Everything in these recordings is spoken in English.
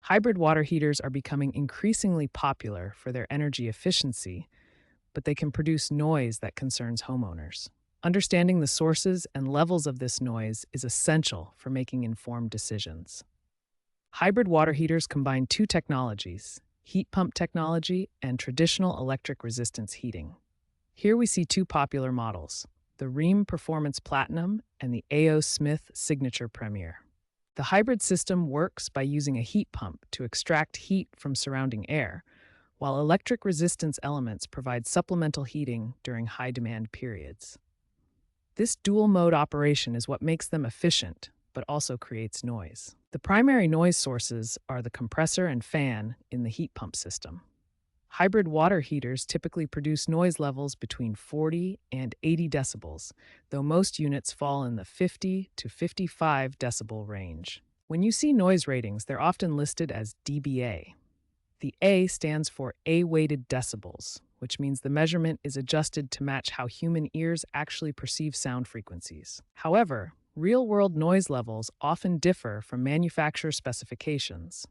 Hybrid water heaters are becoming increasingly popular for their energy efficiency, but they can produce noise that concerns homeowners. Understanding the sources and levels of this noise is essential for making informed decisions. Hybrid water heaters combine two technologies: heat pump technology and traditional electric resistance heating. Here we see two popular models: the Rheem Performance Platinum and the A.O. Smith Signature Premier. The hybrid system works by using a heat pump to extract heat from surrounding air, while electric resistance elements provide supplemental heating during high demand periods. This dual mode operation is what makes them efficient, but also creates noise. The primary noise sources are the compressor and fan in the heat pump system. Hybrid water heaters typically produce noise levels between 40 and 80 decibels, though most units fall in the 50 to 55 decibel range. When you see noise ratings, they're often listed as dBA. The A stands for A-weighted decibels, which means the measurement is adjusted to match how human ears actually perceive sound frequencies. However, real-world noise levels often differ from manufacturer specifications.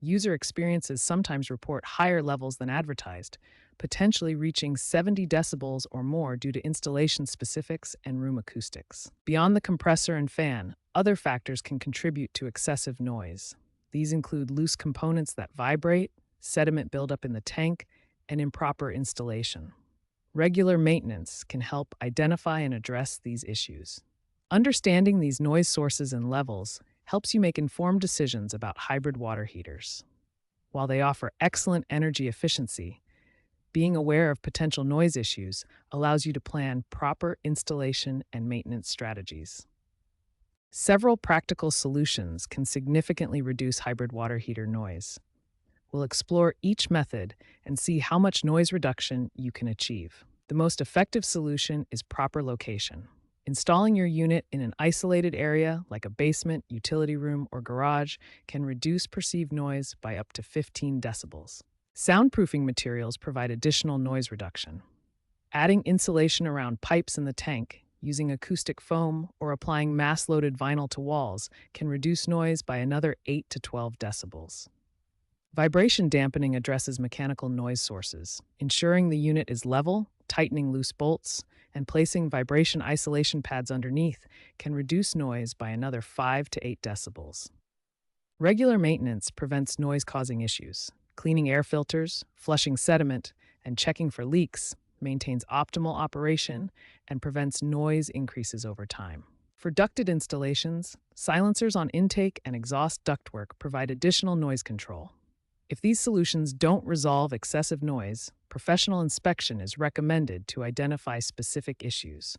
User experiences sometimes report higher levels than advertised, potentially reaching 70 decibels or more due to installation specifics and room acoustics. Beyond the compressor and fan, other factors can contribute to excessive noise. These include loose components that vibrate, sediment buildup in the tank, and improper installation. Regular maintenance can help identify and address these issues. Understanding these noise sources and levels helps you make informed decisions about hybrid water heaters. While they offer excellent energy efficiency, being aware of potential noise issues allows you to plan proper installation and maintenance strategies. Several practical solutions can significantly reduce hybrid water heater noise. We'll explore each method and see how much noise reduction you can achieve. The most effective solution is proper location. Installing your unit in an isolated area like a basement, utility room, or garage can reduce perceived noise by up to 15 decibels. Soundproofing materials provide additional noise reduction. Adding insulation around pipes in the tank, using acoustic foam, or applying mass-loaded vinyl to walls can reduce noise by another 8 to 12 decibels. Vibration dampening addresses mechanical noise sources, ensuring the unit is level, tightening loose bolts, and placing vibration isolation pads underneath can reduce noise by another 5 to 8 decibels. Regular maintenance prevents noise-causing issues. Cleaning air filters, flushing sediment, and checking for leaks maintains optimal operation and prevents noise increases over time. For ducted installations, silencers on intake and exhaust ductwork provide additional noise control. If these solutions don't resolve excessive noise, professional inspection is recommended to identify specific issues.